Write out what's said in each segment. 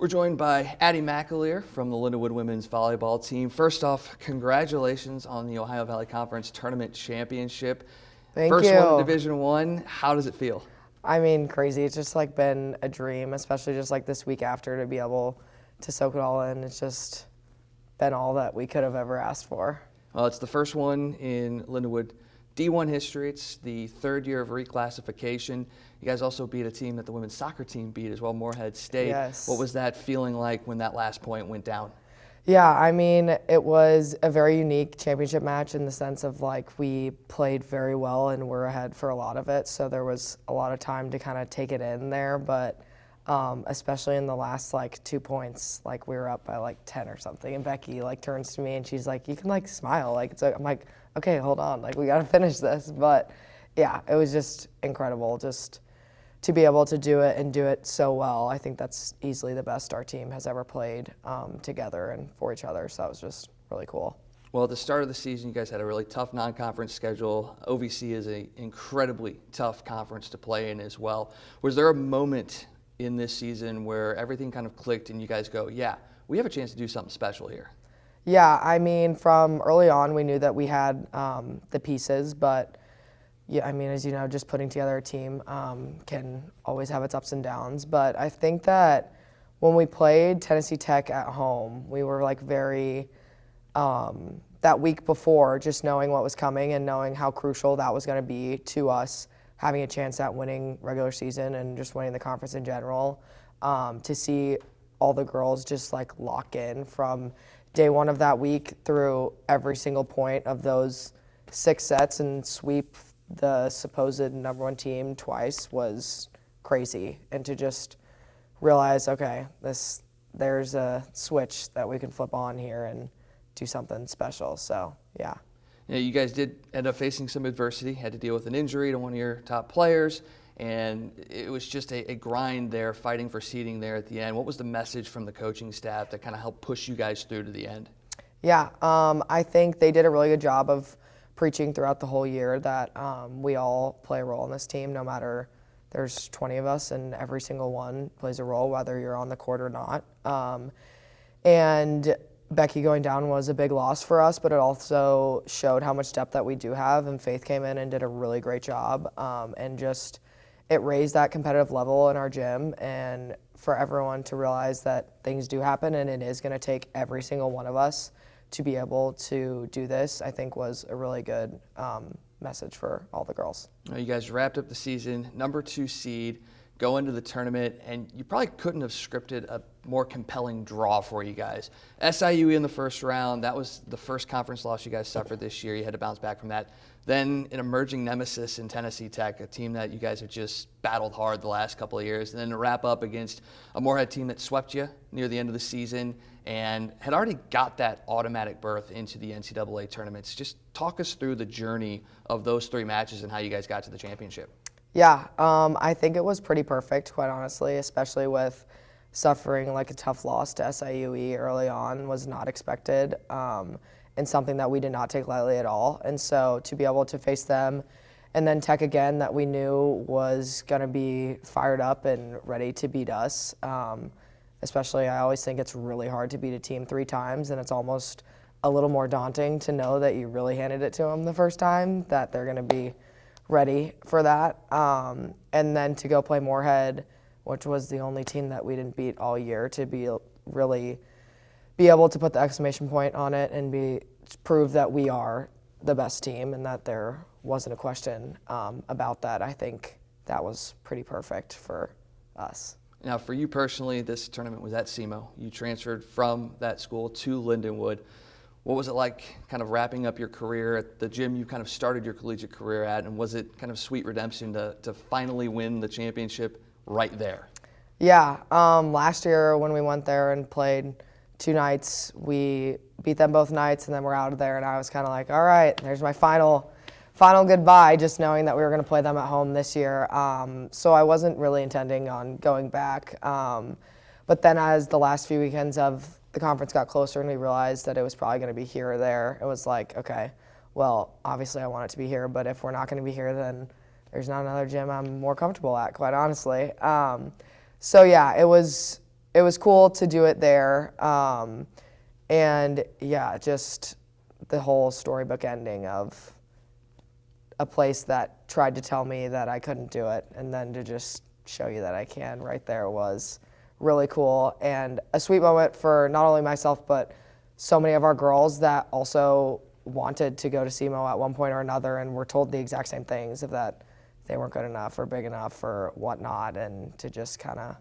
We're joined by Addy McAleer from the Lindenwood women's volleyball team. First off, congratulations on the Ohio Valley Conference Tournament Championship. Thank First you. one in Division I. How does it feel? I mean, crazy. It's just like been a dream, especially just like this week after, to be able to soak it all in. It's just been all that we could have ever asked for. Well, it's the first one in Lindenwood D1 history. It's the third year of reclassification. You guys also beat a team that the women's soccer team beat as well, Moorhead State. Yes. What was that feeling like when that last point went down? Yeah, I mean, it was a very unique championship match in the sense of like we played very well and we're ahead for a lot of it. So there was a lot of time to kind of take it in there, but especially in the last like 2 points, like we were up by like 10 or something, and Becky like turns to me and she's like, "You can like smile." Like I'm like, "Okay, hold on, like we got to finish this." But yeah, it was just incredible just to be able to do it and do it so well. I think that's easily the best our team has ever played together and for each other. So that was just really cool. Well, at the start of the season, you guys had a really tough non-conference schedule. OVC is an incredibly tough conference to play in as well. Was there a moment in this season where everything kind of clicked and you guys go, yeah, we have a chance to do something special here? Yeah, I mean, from early on, we knew that we had the pieces, but yeah, I mean, as you know, just putting together a team can always have its ups and downs. But I think that when we played Tennessee Tech at home, we were like very, that week before, just knowing what was coming and knowing how crucial that was going to be to us having a chance at winning regular season and just winning the conference in general, to see all the girls just like lock in from day one of that week through every single point of those 6 sets and sweep the supposed number one team twice was crazy. And to just realize, okay, there's a switch that we can flip on here and do something special. So, yeah. You know, you guys did end up facing some adversity, had to deal with an injury to one of your top players, and it was just a grind there, fighting for seeding there at the end. What was the message from the coaching staff that kind of helped push you guys through to the end? Yeah, I think they did a really good job of preaching throughout the whole year that we all play a role in this team, no matter there's 20 of us and every single one plays a role, whether you're on the court or not. And Becky going down was a big loss for us, but it also showed how much depth that we do have, and Faith came in and did a really great job, and just it raised that competitive level in our gym, and for everyone to realize that things do happen and it is going to take every single one of us to be able to do this, I think was a really good message for all the girls. You guys wrapped up the season, number 2 seed, go into the tournament, and you probably couldn't have scripted a more compelling draw for you guys. SIUE in the first round, that was the first conference loss you guys suffered this year. You had to bounce back from that. Then an emerging nemesis in Tennessee Tech, a team that you guys have just battled hard the last couple of years. And then to wrap up against a Moorhead team that swept you near the end of the season and had already got that automatic berth into the NCAA tournaments. Just talk us through the journey of those 3 matches and how you guys got to the championship. Yeah, I think it was pretty perfect, quite honestly, especially with suffering like a tough loss to SIUE early on was not expected, and something that we did not take lightly at all. And so to be able to face them and then Tech again that we knew was going to be fired up and ready to beat us, especially I always think it's really hard to beat a team 3 times, and it's almost a little more daunting to know that you really handed it to them the first time, that they're going to be ready for that. And then to go play Moorhead, which was the only team that we didn't beat all year, to be able to put the exclamation point on it and prove that we are the best team and that there wasn't a question about that. I think that was pretty perfect for us. Now, for you personally, this tournament was at SEMO. You transferred from that school to Lindenwood. What was it like kind of wrapping up your career at the gym you kind of started your collegiate career at, and was it kind of sweet redemption to finally win the championship right there? Yeah, last year when we went there and played 2 nights, we beat them both nights and then we're out of there, and I was kind of like, all right, there's my final goodbye, just knowing that we were going to play them at home this year. So I wasn't really intending on going back. But then as the last few weekends of the conference got closer and we realized that it was probably going to be here or there, it was like, okay, well, obviously I want it to be here, but if we're not going to be here, then there's not another gym I'm more comfortable at, quite honestly. So yeah, it was it was cool to do it there. And yeah, just the whole storybook ending of a place that tried to tell me that I couldn't do it, and then to just show you that I can right there was really cool, and a sweet moment for not only myself, but so many of our girls that also wanted to go to SEMO at one point or another and were told the exact same things, of that they weren't good enough or big enough or whatnot, and to just kind of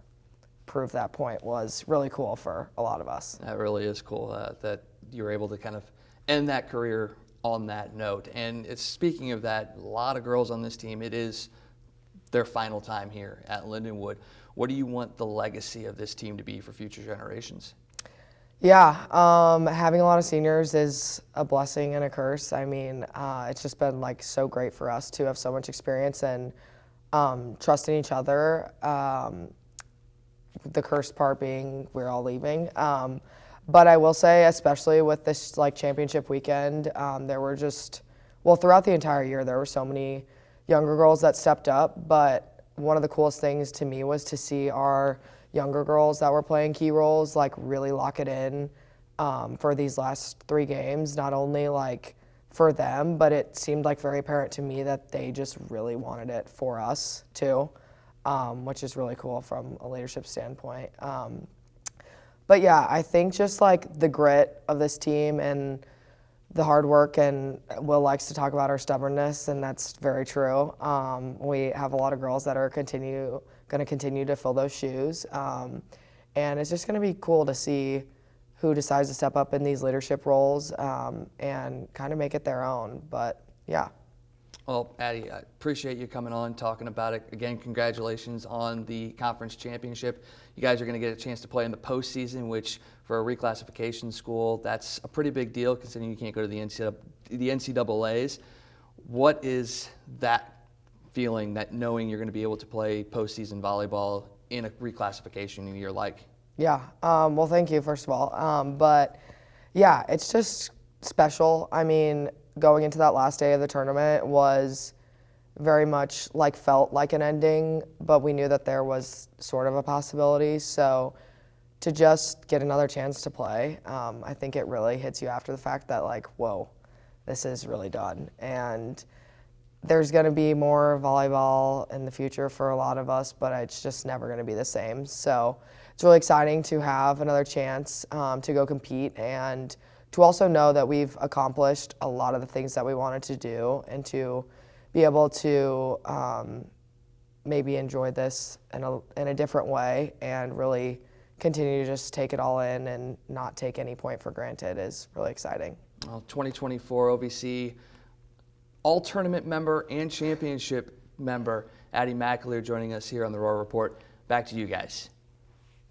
prove that point was really cool for a lot of us. That really is cool that you were able to kind of end that career on that note. And it's, speaking of that, a lot of girls on this team, it is their final time here at Lindenwood. What do you want the legacy of this team to be for future generations? Yeah, having a lot of seniors is a blessing and a curse. I mean, it's just been like so great for us to have so much experience and trusting each other. The curse part being we're all leaving. But I will say, especially with this like championship weekend, there were just, well, throughout the entire year, there were so many younger girls that stepped up. But one of the coolest things to me was to see our younger girls that were playing key roles like really lock it in for these last 3 games. Not only like for them, but it seemed like very apparent to me that they just really wanted it for us too, which is really cool from a leadership standpoint. But yeah, I think just like the grit of this team and the hard work, and Will likes to talk about our stubbornness, and that's very true. We have a lot of girls that are going to continue to fill those shoes, and it's just going to be cool to see who decides to step up in these leadership roles and kind of make it their own. But yeah. Well, Addy, I appreciate you coming on, talking about it. Again, congratulations on the conference championship. You guys are going to get a chance to play in the postseason, which for a reclassification school, that's a pretty big deal considering you can't go to the NCAAs. What is that feeling, that knowing you're going to be able to play postseason volleyball in a reclassification year like? Yeah, well, thank you, first of all. But yeah, it's just special. I mean, going into that last day of the tournament was very much like felt like an ending, but we knew that there was sort of a possibility. So to just get another chance to play, I think it really hits you after the fact that like, whoa, this is really done. And there's going to be more volleyball in the future for a lot of us, but it's just never going to be the same. So it's really exciting to have another chance to go compete, and to also know that we've accomplished a lot of the things that we wanted to do, and to be able to maybe enjoy this in a different way and really continue to just take it all in and not take any point for granted is really exciting. Well, 2024 OVC all-tournament member and championship member Addy McAleer joining us here on the Roar Report. Back to you guys.